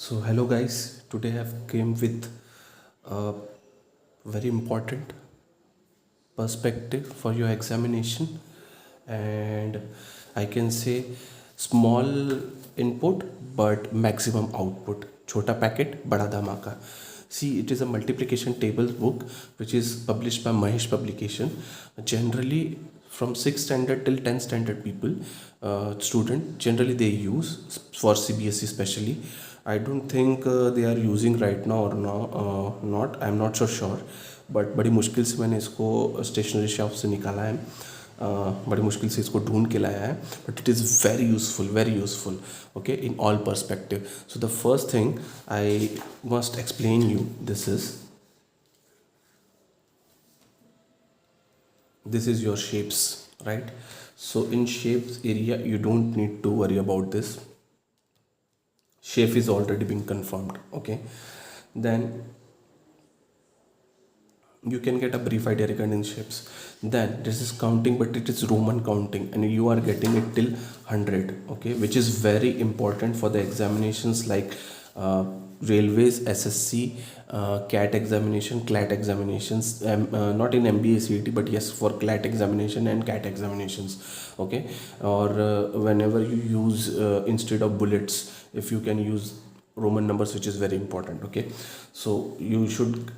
So hello guys, today I have came with a very important perspective for your examination, and I can say small input but maximum output. Chota packet, bada dhamaka. See, it is a multiplication tables book which is published by Mahesh Publication. Generally, from 6th standard till 10th standard people, student generally they use for CBSE especially. I don't think they are using right now or not. I'm not so sure. But बड़ी मुश्किल से मैंने इसको stationery shop से निकाला है. बड़ी मुश्किल से इसको ढूंढ के लाया है, but it is very useful okay in all perspective. So the first thing I must explain you this is your shapes, right? So in shapes area you don't need to worry about this. Shape is already been confirmed, okay? Then you can get a brief idea regarding shapes. Then this is counting, but it is Roman counting and you are getting it till 100, okay, which is very important for the examinations like railways, SSC, CAT examination, CLAT examinations, not in MBA CET but yes for CLAT examination and CAT examinations, okay. Or whenever you use instead of bullets, if you can use Roman numbers, which is very important, okay. So you should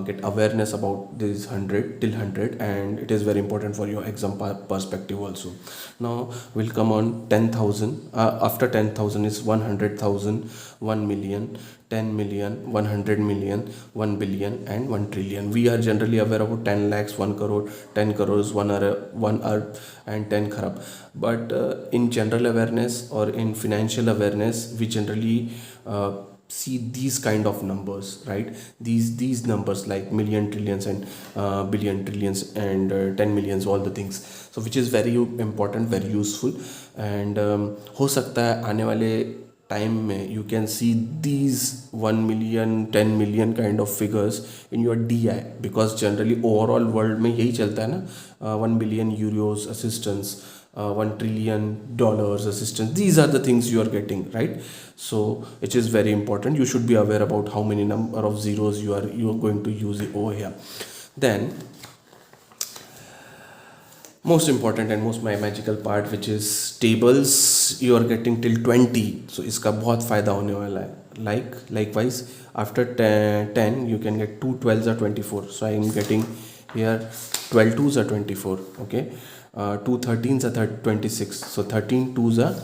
get awareness about this 100 till 100, and it is very important for your exam perspective also. Now we'll come on 10,000. After 10,000 is 100,000, 1 million, 10 million, 100 million, 1 billion and 1 trillion. We are generally aware about 10 lakhs, 1 crore, 10 crores, 1 arb and 10 kharab. But in general awareness or in financial awareness, we generally see these kind of numbers, right? These numbers like million, trillions and billion, trillions and 10 millions, all the things, so which is very important, very useful. And हो सकता है आने वाले time में you can see these 1 million 10 million kind of figures in your DI, because generally overall world में यही चलता है ना. 1 billion euros assistance, $1 trillion assistance. These are the things you are getting, right? So it is very important. You should be aware about how many number of zeros you are going to use it over here. Then most important and most magical part, which is tables, you are getting till 20. So इसका बहुत फायदा होने वाला है. Likewise after 10 you can get 2 12s are 24. So I am getting here 12 2s are 24, okay. 2 13s are 26. So 13 2s are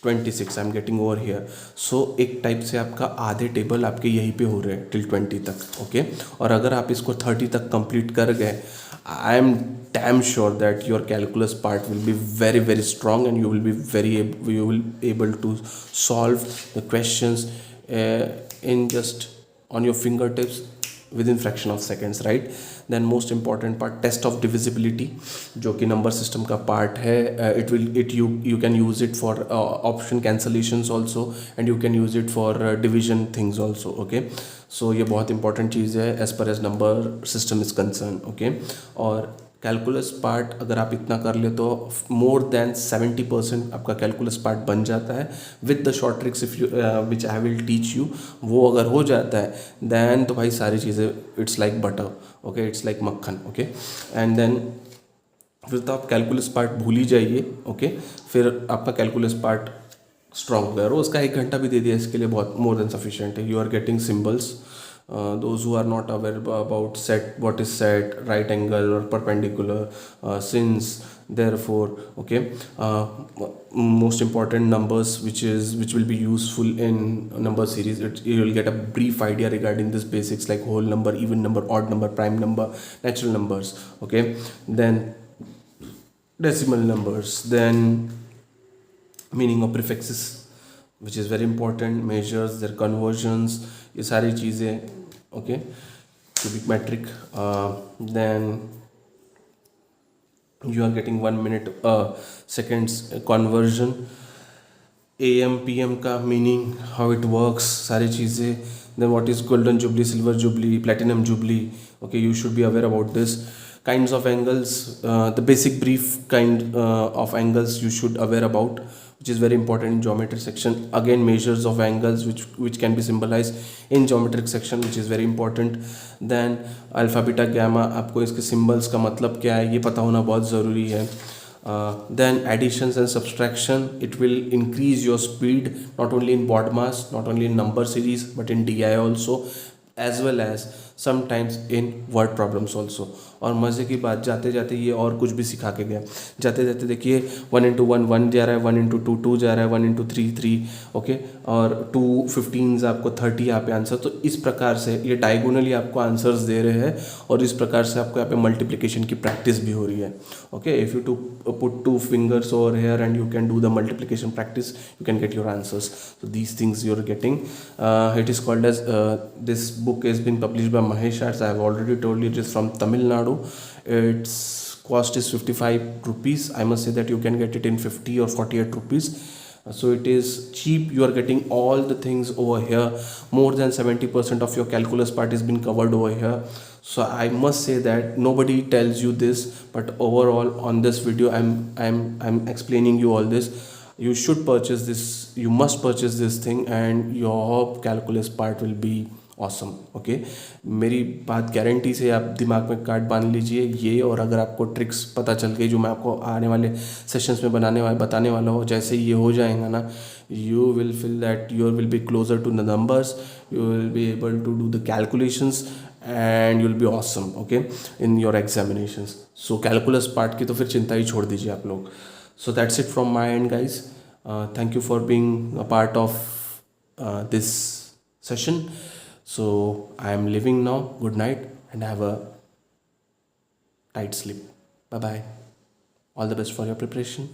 26 I am getting over here. So एक type से आपका आधे टेबल आपके यहीं पे हो रहे हैं टिल 20 तक, ओके. और अगर आप इसको 30 तक कंप्लीट कर गए, I am damn sure that your calculus part will be very strong and you will be able to solve the questions in just on your fingertips within fraction of seconds, right? Then most important part, test of divisibility, जो कि number system का part है. You can use it for option cancellations also, and you can use it for division things also, okay. So ये बहुत important चीज़ है as per as number system is concerned, okay. और calculus part अगर आप इतना कर ले तो मोर देन 70% आपका कैलकुलस पार्ट बन जाता है with the short tricks if you which I will teach you. वो अगर हो जाता है देन तो भाई सारी चीज़ें it's like butter, okay, it's like मक्खन, ओके. एंड देन फिर तो आप कैलकुलस पार्ट भूल ही जाइए, ओके. फिर आपका कैलकुलस पार्ट स्ट्रॉन्ग हो गया और उसका 1 घंटा भी दे दिया इसके लिए बहुत मोर देन सफिशिएंट है. You are getting symbols. Those who are not aware about set, what is set, right angle or perpendicular, since, therefore, okay. Most important numbers which will be useful in number series. You will get a brief idea regarding this basics like whole number, even number, odd number, prime number, natural numbers, okay. Then decimal numbers, then meaning of prefixes, which is very important, measures, their conversions, ये सारी चीज़ें, okay. Cubic metric, then you are getting 1 minute seconds conversion, AM PM का meaning, how it works, सारी चीज़ें. Then what is golden jubilee, silver jubilee, platinum jubilee, okay, you should be aware about this. Kinds of angles, the basic brief kind of angles you should aware about, which is very important in geometry section. Again, measures of angles which can be symbolized in geometric section, which is very important. Then alpha beta gamma, आपको इसके symbols का मतलब क्या है ये पता होना बहुत ज़रूरी है. Then additions and subtraction, it will increase your speed not only in BODMAS, not only in number series, but in DI also, as well as sometimes in word problems also. और मज़े की बात, जाते जाते ये और कुछ भी सिखा के गया. जाते जाते देखिए 1 into 1 1 जा रहा है, 1 into 2 2 जा रहा है, 1 into 3 3, ओके, और 2 15 आपको 30 यहाँ पे आंसर. तो इस प्रकार से ये डायगोनली आपको आंसर्स दे रहे हैं और इस प्रकार से आपको यहाँ पे मल्टीप्लिकेशन की प्रैक्टिस भी हो रही है. Okay, if you to put 2 fingers over here and you can do the multiplication practice, you can get your answers. So these things you're getting. It is called as this book has been published by Mahesh Arts. I have already told you it is from Tamil Nadu. Its cost is 55 rupees. I must say that you can get it in 50 or 48 rupees. So it is cheap. You are getting all the things over here. More than 70% of your calculus part has been covered over here. So I must say that nobody tells you this, but overall on this video I'm explaining you all this. You should purchase this. You must purchase this thing, and your calculus part will be awesome. Okay, मेरी बात guarantee से आप दिमाग में काट बांध लीजिए ये. और अगर आपको ट्रिक्स पता चल गई जो मैं आपको आने वाले सेशंस में बताने वाला हूँ, जैसे ये हो जाएगा ना, you will feel that you will be closer to the numbers, you will be able to do the calculations and you will be awesome, okay, in your examinations. So calculus part की तो फिर चिंता ही छोड़ दीजिए आप लोग. So that's it from my end, guys. Thank you for being a part of this session. So I am leaving now. Good night and have a tight sleep. Bye bye. All the best for your preparation.